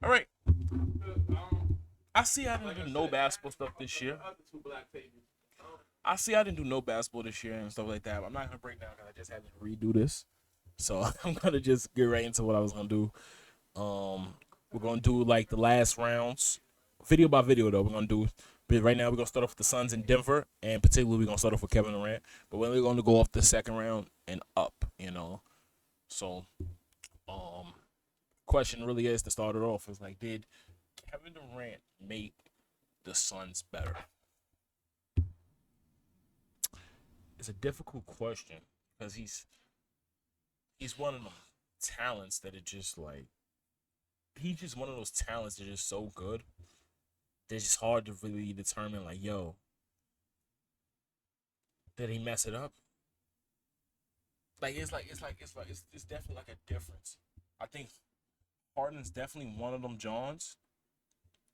All right. I see I didn't do no basketball stuff this year. I see I didn't do no basketball this year and stuff like that. But I'm not gonna break down because I just had to redo this. So I'm gonna just get right into what I was gonna do. We're gonna do like the last rounds, video by video though. We're gonna do. But right now we're gonna start off with the Suns in Denver, and particularly we're gonna start off with Kevin Durant. But we're gonna go off the second round and up. So um, question really is to start it off is like, did Kevin Durant make the Suns better? It's a difficult question because he's one of them talents that it just like he's just one of those talents that are just so good that it's just hard to really determine like, yo, did he mess it up? Like it's definitely like a difference. I think Harden's definitely one of them Johns.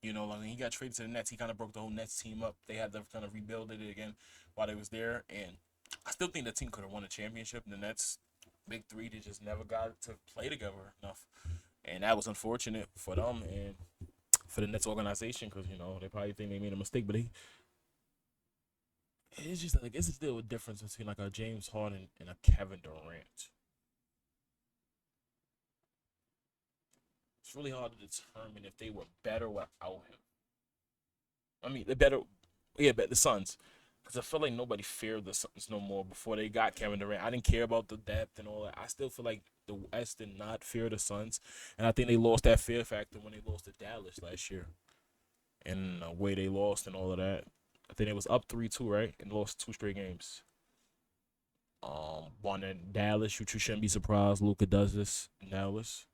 Like when he got traded to the Nets, he kind of broke the whole Nets team up. They had to kind of rebuild it again while they was there, and I still think the team could have won a championship. The Nets, big three, they just never got to play together enough, and that was unfortunate for them and for the Nets organization because they probably think they made a mistake, but it's just like it's still a difference between like a James Harden and a Kevin Durant. It's really hard to determine if they were better without him. I mean, the better, yeah, but the Suns, because I feel like nobody feared the Suns no more before they got Kevin Durant. I didn't care about the depth and all that. I still feel like the West did not fear the Suns, and I think they lost that fear factor when they lost to Dallas last year, and the way they lost and all of that. I think it was up 3-2, right, and lost two straight games. One in Dallas, you shouldn't be surprised. Luca does this in Dallas.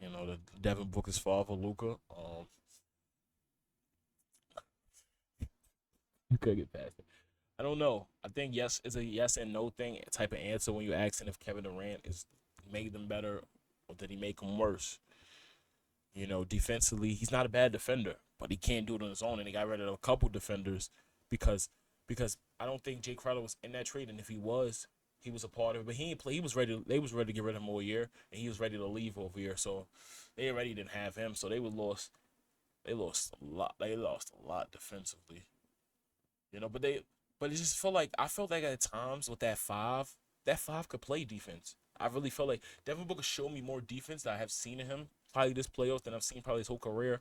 The Devin Booker's father, Luca. You could get past it. I don't know. I think yes is a yes and no thing type of answer when you asking if Kevin Durant is made them better or did he make them worse. Defensively, he's not a bad defender, but he can't do it on his own. And he got rid of a couple defenders because because I don't think Jay Crowder was in that trade, and if he was a part of it. But he ain't play. He was ready. They was ready to get rid of him all year, and he was ready to leave over here. So they already didn't have him. So they were lost. They lost a lot. They lost a lot defensively. But it just felt like I felt like at times with that five could play defense. I really felt like Devin Booker showed me more defense that I have seen in him probably this playoff than I've seen probably his whole career.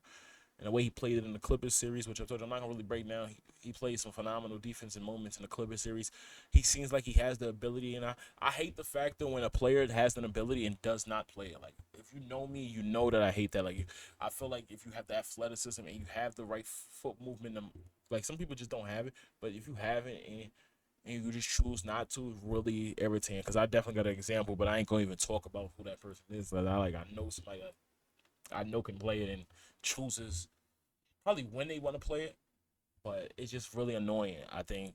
And the way he played it in the Clippers series, which I told you I'm not gonna really break down. He played some phenomenal defense in moments in the Clippers series. He seems like he has the ability, and I hate the fact that when a player has an ability and does not play it. Like if you know me, you know that I hate that. Like I feel like if you have the athleticism and you have the right foot movement, like some people just don't have it. But if you have it and you just choose not to, it's really irritating. Because I definitely got an example, but I ain't gonna even talk about who that person is. I know somebody that I know can play it and chooses probably when they want to play it, but it's just really annoying. I think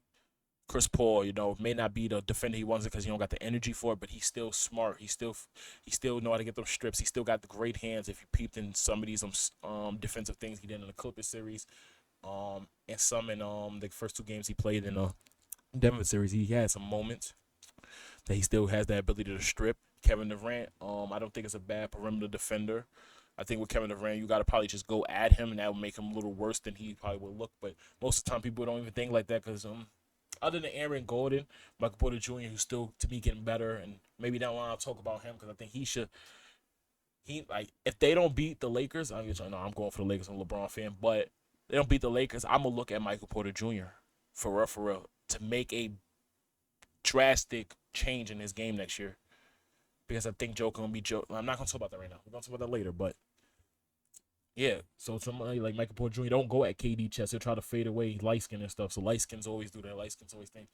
Chris Paul, may not be the defender he wants because he don't got the energy for it, but he's still smart. He still know how to get those strips. He still got the great hands. If you peeped in some of these defensive things he did in the Clippers series, and some in the first two games he played in the Denver series, he had some moments that he still has that ability to strip. Kevin Durant, I don't think it's a bad perimeter defender. I think with Kevin Durant, you got to probably just go at him, and that would make him a little worse than he probably would look. But most of the time, people don't even think like that because other than Aaron Gordon, Michael Porter Jr., who's still to me getting better, and maybe down the line I'll talk about him because I think he should. He like if they don't beat the Lakers, I'm going for the Lakers. I'm a LeBron fan, but they don't beat the Lakers. I'm gonna look at Michael Porter Jr. For real, to make a drastic change in his game next year because I think Joe gonna be Joe. I'm not gonna talk about that right now. We're gonna talk about that later, but yeah, so somebody like Michael Porter Jr. don't go at KD chest. He'll try to fade away light skin and stuff. So light skins always do that. Light skins always think,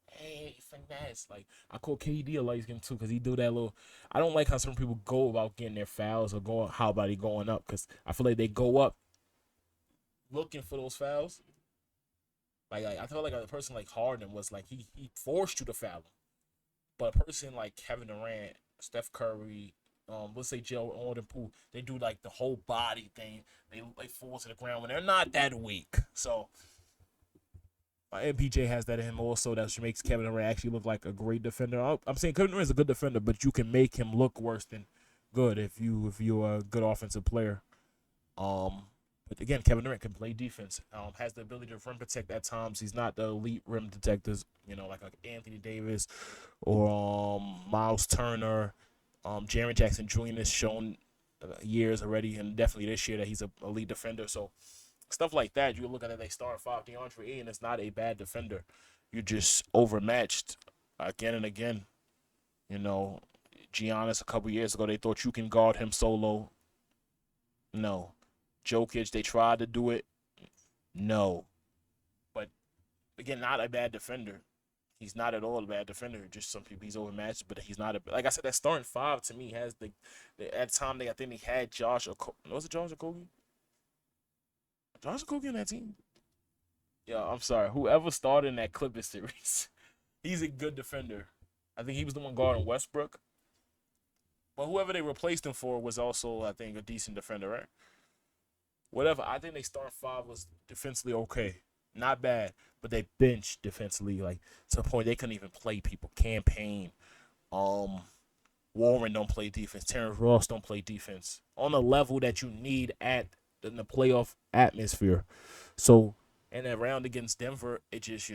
hey, finesse. Like I call KD a light skin too because he do that little. I don't like how some people go about getting their fouls or going how about he going up because I feel like they go up looking for those fouls. Like I feel like a person like Harden was like he forced you to foul him, but a person like Kevin Durant, Steph Curry, let's say Joe Orton Poole, they do like the whole body thing. They fall to the ground when they're not that weak. So MPJ has that in him also. That makes Kevin Durant actually look like a great defender. I'm saying Kevin Durant is a good defender, but you can make him look worse than good if you're a good offensive player. Um, but again, Kevin Durant can play defense. Has the ability to rim protect at times. He's not the elite rim protectors, like Anthony Davis or Miles Turner. Jaren Jackson Jr. has shown years already, and definitely this year that he's a elite defender. So stuff like that, you look at it, they start five. DeAndre Ayton is not a bad defender. You're just overmatched again and again. You know, Giannis a couple years ago, they thought you can guard him solo. No. Jokic, they tried to do it. No. But again, not a bad defender. He's not at all a bad defender. Just some people he's overmatched, but he's not a, like I said. That starting five to me has at the time I think they had Josh. Was it Josh Okogie? Josh Okogie in that team? Yeah, I'm sorry. Whoever started in that Clippers series, he's a good defender. I think he was the one guarding Westbrook. But whoever they replaced him for was also, I think, a decent defender, right? Whatever. I think they start five was defensively okay. Not bad, but they benched defensively, like to the point they couldn't even play people. Campaign, Warren don't play defense. Terrence Ross don't play defense on the level that you need at in the playoff atmosphere. So in that round against Denver, it just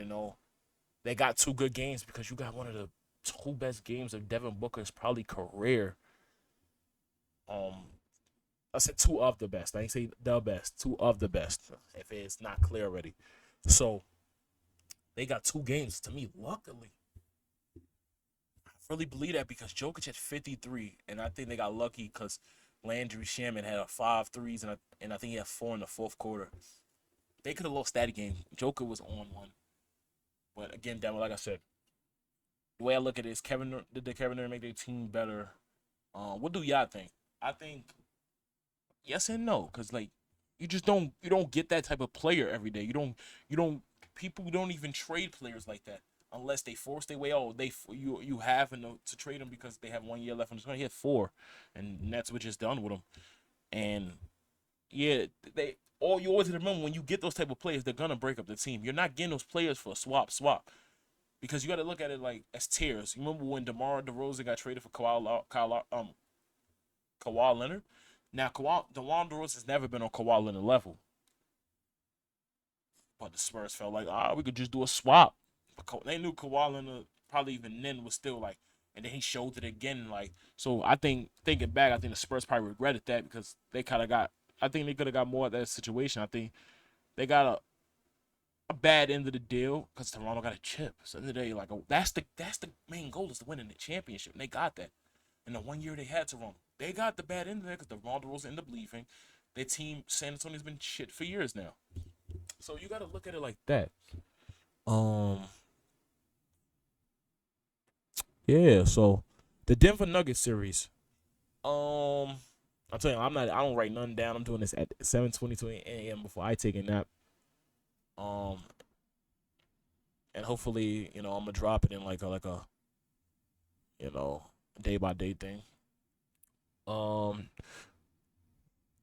they got two good games because you got one of the two best games of Devin Booker's probably career. I said two of the best. I didn't say the best. Two of the best. If it's not clear already. So they got two games. To me, luckily, I really believe that because Jokic had 53, and I think they got lucky because Landry Shaman had 5 threes, and I think he had 4 in the fourth quarter. They could have lost that game. Joker was on one, but again, Denver, like I said, the way I look at it is did Kevin Durant make their team better? What do y'all think? I think yes and no, because like you don't get that type of player every day. You don't people don't even trade players like that unless they force their way. Oh, you have to trade them because they have 1 year left on the contract. He had 4, and that's what just done with him. And yeah, all you always remember when you get those type of players, they're gonna break up the team. You're not getting those players for a swap. Because you got to look at it like as tiers. You remember when DeMar DeRozan got traded for Kawhi Leonard? Now, DeMar DeRozan has never been on Kawhi Leonard level. But the Spurs felt like, we could just do a swap. But they knew Kawhi Leonard probably even then was still like, and then he showed it again. Like, so I think, thinking back, I think the Spurs probably regretted that because they kind of I think they could have got more of that situation. I think they got a bad end of the deal because Toronto got a chip. So the end of the day, like that's the main goal is to win in the championship, and they got that. In the 1 year they had Toronto, they got the bad end of that because the Rondos ended up leaving. Their team, San Antonio's been shit for years now. So you got to look at it like that. Yeah. So the Denver Nuggets series. I'm telling you, I don't write nothing down. I'm doing this at 7:22 a.m. before I take a nap. Um, and hopefully, I'm gonna drop it in like a day by day thing. Um,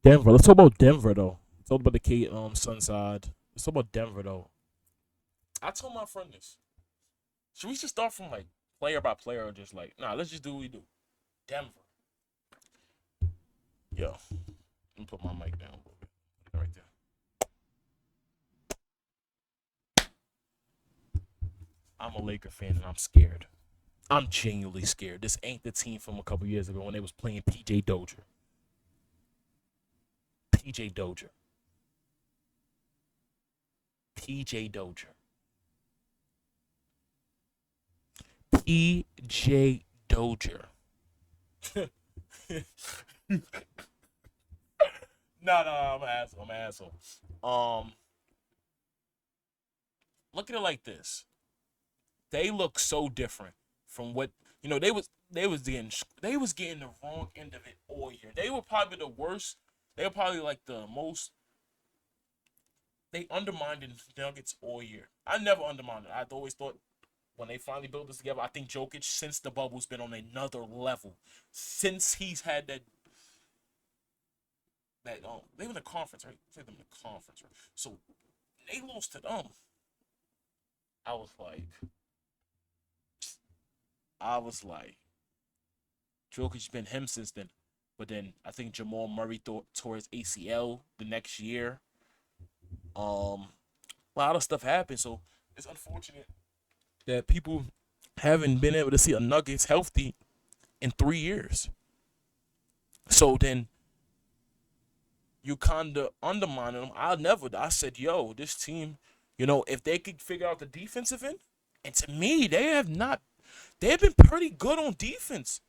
Denver. Let's talk about Denver though. Let's talk about the Kate Sunside. Let's talk about Denver though. I told my friend this. Should we just start from like player by player or just like let's just do what we do. Denver. Yo, let me put my mic down a little bit. Right there. I'm a Laker fan and I'm scared. I'm genuinely scared. This ain't the team from a couple years ago when they was playing PJ Dozier. PJ Dozier. PJ Dozier. PJ Dozier. No, I'm an asshole. I'm an asshole. Look at it like this. They look so different from what they was getting the wrong end of it all year. They were probably the worst. They were probably like the most. They undermined the Nuggets all year. I never undermined it. I always thought when they finally built this together, I think Jokic since the bubble's been on another level. Since he's had that they were in the conference, right? Say them in the conference, right? So they lost to them. I was like, I was like, Jokic's been him since then. But then I think Jamal Murray tore his ACL the next year. A lot of stuff happened, so it's unfortunate that people haven't been able to see a Nuggets healthy in 3 years. So then you kind of undermining them. I said, yo, this team, if they could figure out the defensive end, and to me, they have been pretty good on defense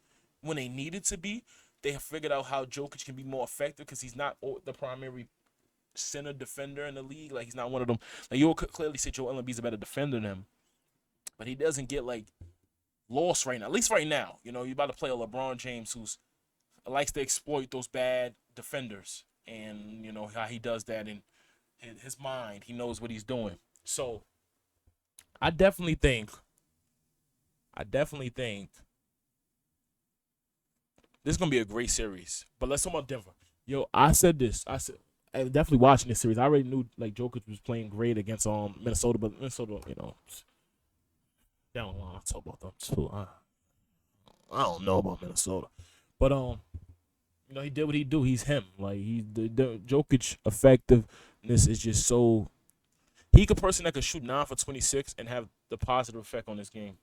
when they needed to be. They have figured out how Jokic can be more effective because he's not the primary center defender in the league. Like, he's not one of them. Like, you'll clearly say Joel Embiid's a better defender than him, but he doesn't get, like, lost right now. At least right now. You're about to play a LeBron James who's likes to exploit those bad defenders. And, how he does that in his mind. He knows what he's doing. So, I definitely think this is going to be a great series. But let's talk about Denver. Yo, I said this. I was definitely watching this series. I already knew, like, Jokic was playing great against Minnesota. But Minnesota, down the line, I'll talk about them too. I don't know about Minnesota. But, he did what he do. He's him. Like, the Jokic effectiveness is just so. He a person that could shoot 9 for 26 and have the positive effect on this game.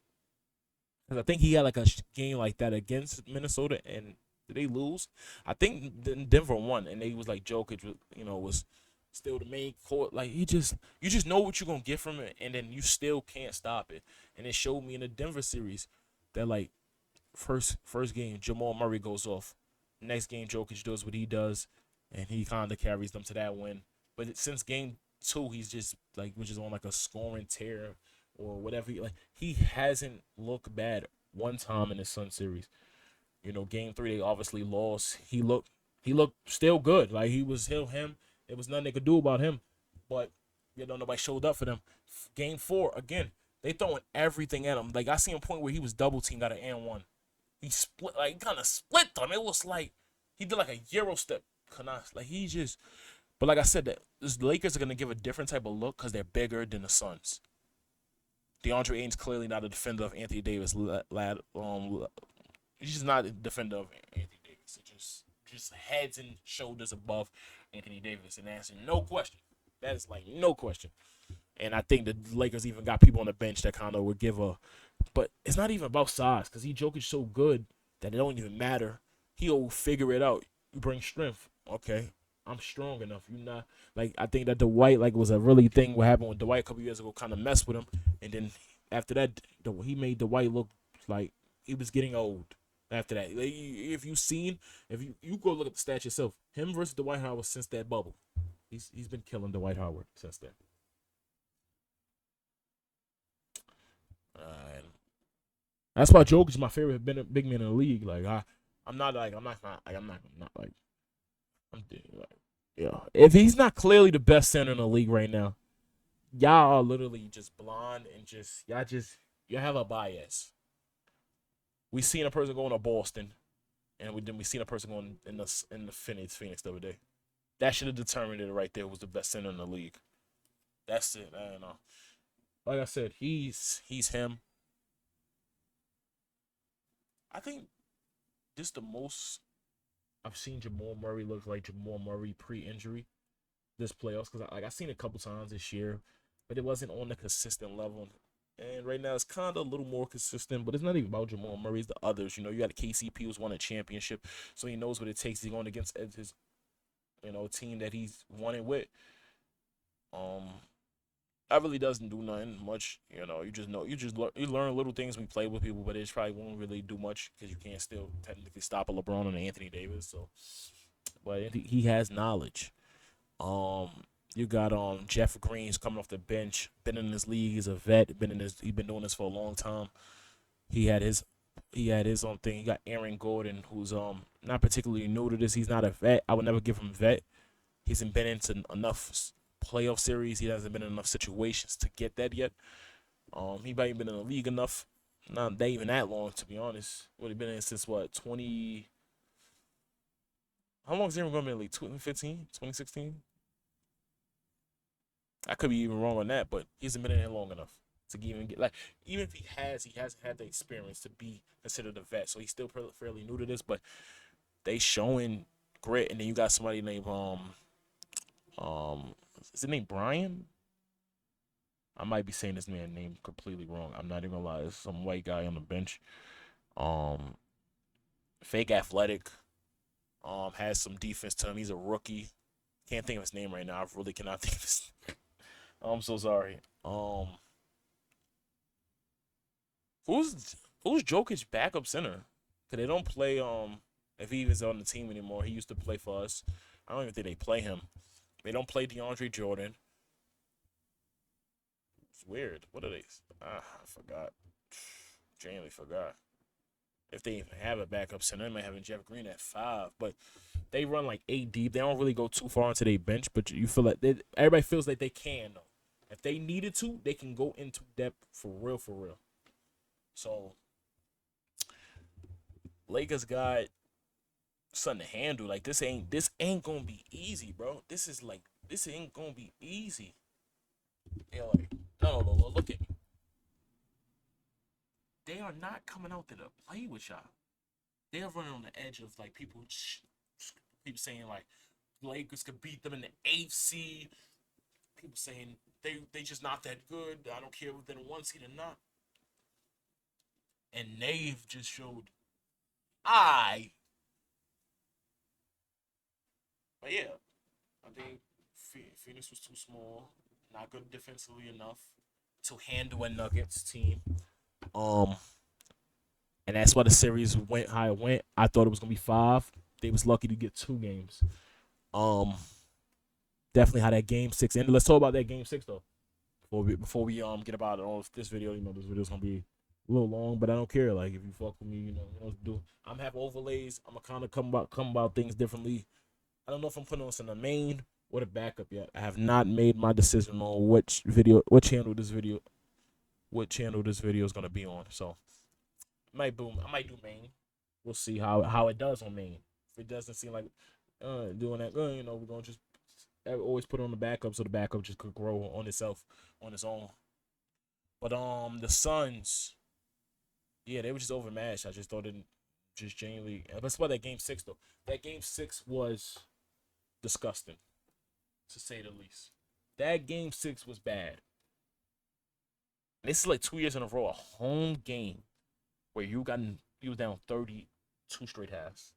Because I think he had like a game like that against Minnesota, and did they lose? I think Denver won, and they was like Jokic, was still the main court. Like, you just know what you're gonna get from it, and then you still can't stop it. And it showed me in the Denver series that, like, first game Jamal Murray goes off. Next game Jokic does what he does, and he kind of carries them to that win. But since game 2, he's just like, which is on like a scoring tear or whatever. He hasn't looked bad one time in the Sun series. Game 3 they obviously lost. He looked still good. Like, he was still him. There was nothing they could do about him. But nobody showed up for them. Game 4 again, they throwing everything at him. Like, I seen a point where he was double teamed, got an and one. He split, like, kind of split them. It was like he did like a Euro step. But like I said, the Lakers are gonna give a different type of look because they're bigger than the Suns. DeAndre Ayton's clearly not a defender of Anthony Davis. He's just not a defender of Anthony Davis. It just heads and shoulders above Anthony Davis, and that's no question. That is like no question. And I think the Lakers even got people on the bench that kind of would give a. But it's not even about size because Jokic so good that it don't even matter. He'll figure it out. You bring strength. Okay, I'm strong enough. You not like I think that Dwight was a really thing. What happened with Dwight a couple years ago kind of messed with him, and then after that, he made Dwight look like he was getting old. After that, like, if you go look at the stats yourself, him versus Dwight Howard since that bubble, he's been killing Dwight Howard since then. That's why Jokic is my favorite big man in the league. Like, I'm not like yeah. If he's not clearly the best center in the league right now, y'all are literally just blonde and you have a bias. We seen a person going to Boston, and we seen a person going in the Phoenix the other day. That should have determined it right there was the best center in the league. That's it. I don't know. Like I said, he's him. I think this is the most I've seen Jamal Murray look like Jamal Murray pre-injury this playoffs, because I seen it a couple times this year, but it wasn't on the consistent level. And right now it's kind of a little more consistent, but it's not even about Jamal Murray. It's the others. You got KCP who's won a championship, so he knows what it takes. He's going against his team that he's won it with. That really doesn't do nothing much. You learn little things when you play with people, but it probably won't really do much because you can't still technically stop a LeBron and Anthony Davis. So, but he has knowledge. You got Jeff Green's coming off the bench, been in this league, he's a vet, he's been doing this for a long time. He had his own thing. You got Aaron Gordon, who's not particularly new to this. He's not a vet. I would never give him vet. He hasn't been into enough playoff series. He hasn't been in enough situations to get that yet. He might have been in the league enough, not even that long, to be honest. What he been in since what, 20? How long has Aaron Gordon been in the league? 2015, 2016? I could be even wrong on that, but he hasn't been in here long enough to even get, like, even if he hasn't had the experience to be considered a vet. So he's still fairly new to this, but they showing grit, and then you got somebody named is his name Brian? I might be saying this man's name completely wrong. I'm not even gonna lie. It's some white guy on the bench. Um, Fake athletic. Has some defense to him. He's a rookie. Can't think of his name right now. I really cannot think of his. I'm so sorry. Who's Jokic's backup center? Cause they don't play if he was on the team anymore. He used to play for us. I don't even think they play him. They don't play DeAndre Jordan. It's weird. What are they? I forgot. Genuinely forgot. If they even have a backup center, they might have Jeff Green at 5. But they run like 8 deep. They don't really go too far into their bench, but you feel like everybody feels like they can though. If they needed to, they can go into depth for real, for real. So Lakers got something to handle. Like this ain't gonna be easy, bro. This ain't gonna be easy. Yeah, like no, look at me. They are not coming out there to play with y'all. They are running on the edge of like people saying like Lakers could beat them in the 8th seed. People saying they just not that good. I don't care if they're the 1 seed or not. And they've just showed But yeah, I think Phoenix was too small, not good defensively enough to handle a Nuggets team. And that's why the series went how it went. I thought it was gonna be 5. They was lucky to get 2 games. Definitely how that game 6 ended. Let's talk about that game 6 though. Before we get about it on this video, this video's gonna be a little long, but I don't care. Like if you fuck with me, you know what to do. I'm having overlays. I'm gonna kind of come about things differently. I don't know if I'm putting this in the main or the backup yet. I have not made my decision on what channel this video is gonna be on. So I might do main. We'll see how it does on main. If it doesn't seem like doing that, we're gonna just always put it on the backup so the backup just could grow on itself on its own. But the Suns, yeah, they were just overmatched. I just thought it just genuinely. That's why that game 6 though. That game 6 was disgusting, to say the least. That game 6 was bad. This is like 2 years in a row, a home game where you was down 32 straight halves.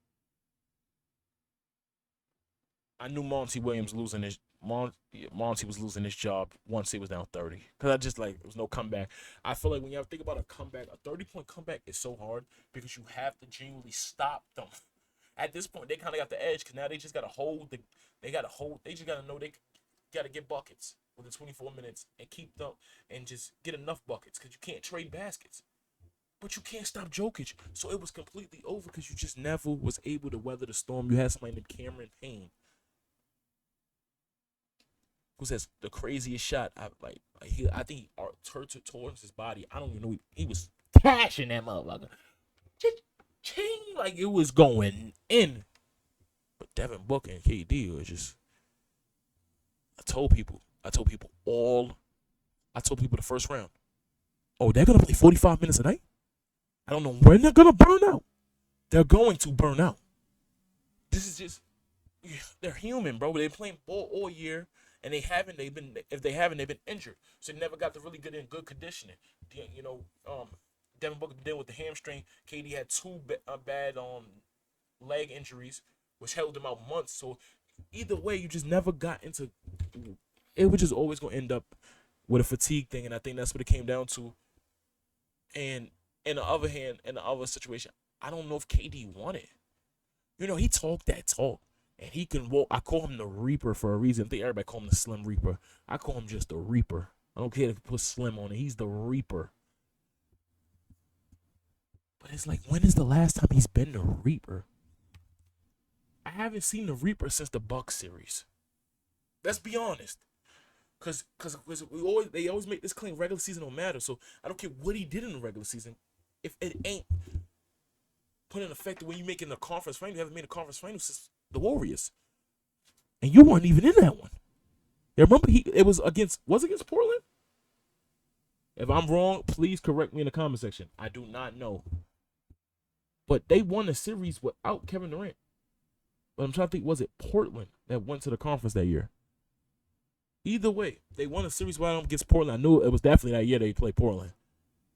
I knew Monty was losing his job once he was down 30. Because I just it was no comeback. I feel like when you have to think about a comeback, a 30-point comeback is so hard because you have to genuinely stop them. At this point, they kind of got the edge because now they just got to hold. They just got to know they got to get buckets within 24 minutes and keep them and just get enough buckets because you can't trade baskets. But you can't stop Jokic. So it was completely over because you just never was able to weather the storm. You had somebody named Cameron Payne who says the craziest shot. I think he turned towards his body. I don't even know. He was cashing that motherfucker. Ching, like it was going in. But Devin Booker and KD was just. I told people the first round. Oh, they're gonna play 45 minutes a night. I don't know when they're gonna burn out. They're going to burn out. This is just. They're human, bro. They're playing ball all year. And they've been injured. So they never got the really good conditioning. Devin Booker dealing with the hamstring. KD had 2 bad leg injuries, which held him out months. So either way, you just never got into. It was just always gonna end up with a fatigue thing, and I think that's what it came down to. And in the other hand, in the other situation, I don't know if KD wanted. He talked that talk. And he can walk. I call him the Reaper for a reason. I think everybody call him the Slim Reaper. I call him just the Reaper. I don't care if you put Slim on it. He's the Reaper. But it's like, when is the last time he's been the Reaper? I haven't seen the Reaper since the Bucks series. Let's be honest. Because they always make this claim regular season don't matter. So I don't care what he did in the regular season. If it ain't put in effect when you make it in the conference final, you haven't made a conference final since the Warriors, and you weren't even in that one. You remember it was against Portland? If I'm wrong, please correct me in the comment section. I do not know, but they won the series without Kevin Durant. But I'm trying to think, was it Portland that went to the conference that year? Either way, they won a series wide against Portland. I knew it was definitely that year they played Portland.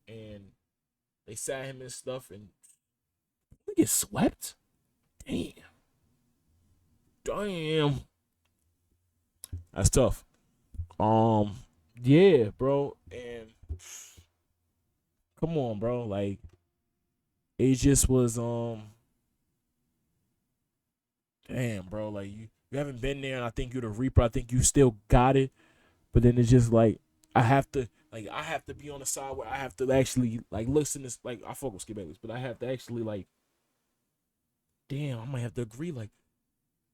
And they sat him and stuff, and they get swept? Damn. Damn. That's tough. Yeah, bro. And come on, bro. Like, it just was damn, bro. Like you haven't been there, and I think you're the Reaper. I think you still got it. But then it's just like I have to be on the side where I have to actually like listen to like I fuck with Skip Bayless, but I have to actually like damn, I might have to agree. Like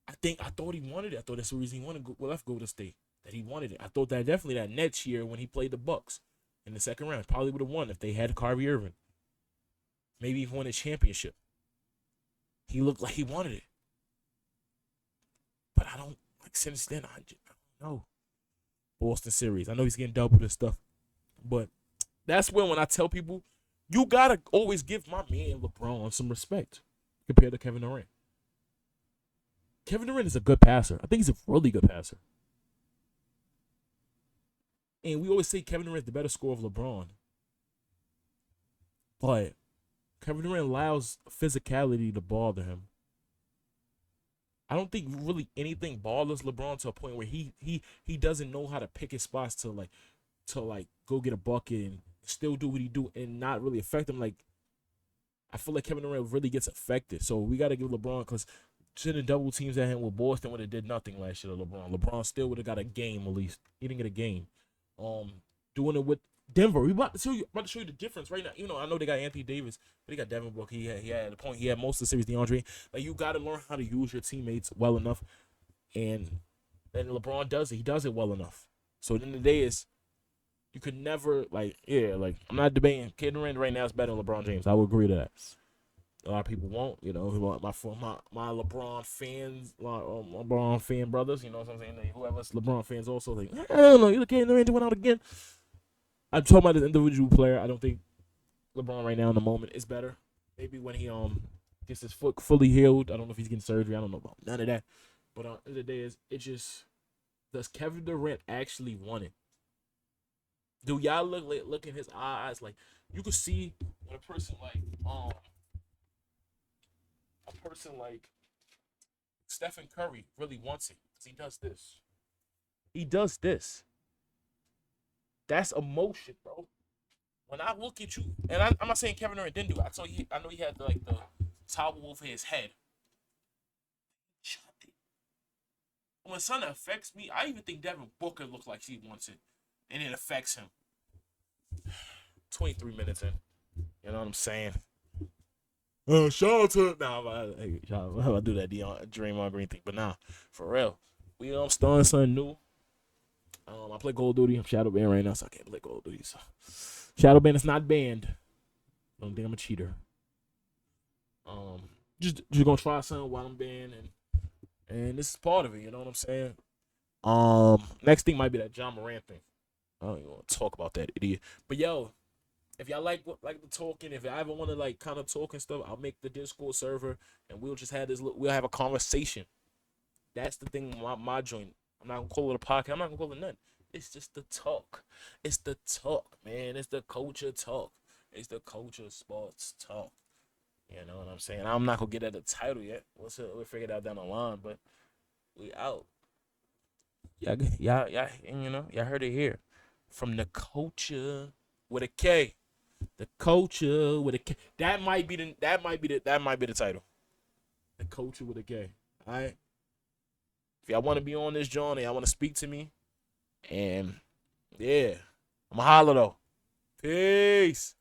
I thought he wanted it. I thought that's the reason he wanted left Golden State. That he wanted it. I thought that definitely that next year when he played the Bucks in the second round, probably would have won if they had Kyrie Irving. Maybe even won a championship. He looked like he wanted it. But I don't like since then I don't know. Boston series. I know he's getting doubled and stuff. But that's when I tell people, you gotta always give my man LeBron some respect compared to Kevin Durant. Kevin Durant is a good passer. I think he's a really good passer. And we always say Kevin Durant is the better scorer of LeBron. But Kevin Durant allows physicality to bother him. I don't think really anything bothers LeBron to a point where he doesn't know how to pick his spots to go get a bucket and still do what he do and not really affect him. Like I feel like Kevin Durant really gets affected. So we got to give LeBron because sending double teams at him with Boston would have did nothing last year to LeBron. LeBron still would have got a game at least. He didn't get a game. Doing it with Denver. We about to show you the difference right now. You know, I know they got Anthony Davis, but he got Devin Booker. He had a point. He had most of the series. DeAndre. Like you got to learn how to use your teammates well enough, and LeBron does it. He does it well enough. So at the end of the day is you could never like I'm not debating. Kevin Durant right now is better than LeBron James. I will agree to that. A lot of people won't, you know, my LeBron fans, LeBron fan brothers, you know what I'm saying? Like, whoever's LeBron fans also think, I don't know, you look at Durant went out again. I'm talking about the individual player. I don't think LeBron right now in the moment is better. Maybe when he gets his foot fully healed. I don't know if he's getting surgery. I don't know about none of that. But at the end of the day is it just does Kevin Durant actually want it? Do y'all look in his eyes like you could see when a person like Stephen Curry really wants it because he does this. He does this. That's emotion, bro. When I look at you, and I'm not saying Kevin Durant didn't do it. I know he had like the towel over his head. When something affects me, I even think Devin Booker looks like he wants it, and it affects him. 23 minutes in, you know what I'm saying? Shout out to I do that Draymond Green thing, but nah, for real, we starting something new. I play Call of Duty. I'm shadow banned right now, so I can't play Call of Duty. So shadow ban is not banned. I don't think I'm a cheater. Just gonna try something while I'm banned, and this is part of it. You know what I'm saying? Next thing might be that John Morant thing. I don't even want to talk about that idiot. But yo, if y'all like the talking, if I ever want to like kind of talk and stuff, I'll make the Discord server and we'll just have we'll have a conversation. That's the thing with my joint. I'm not gonna call it a podcast. I'm not gonna call it nothing. It's just the talk. It's the talk, man. It's the culture talk. It's the culture sports talk. You know what I'm saying? I'm not gonna get at the title yet. We'll figure it out down the line, but we out. Y'all, you know, y'all heard it here from the culture with a K. The culture with a K. That might be the title. The culture with a K. All right. If y'all want to be on this journey, y'all want to speak to me, and yeah, I'm a holler though. Peace.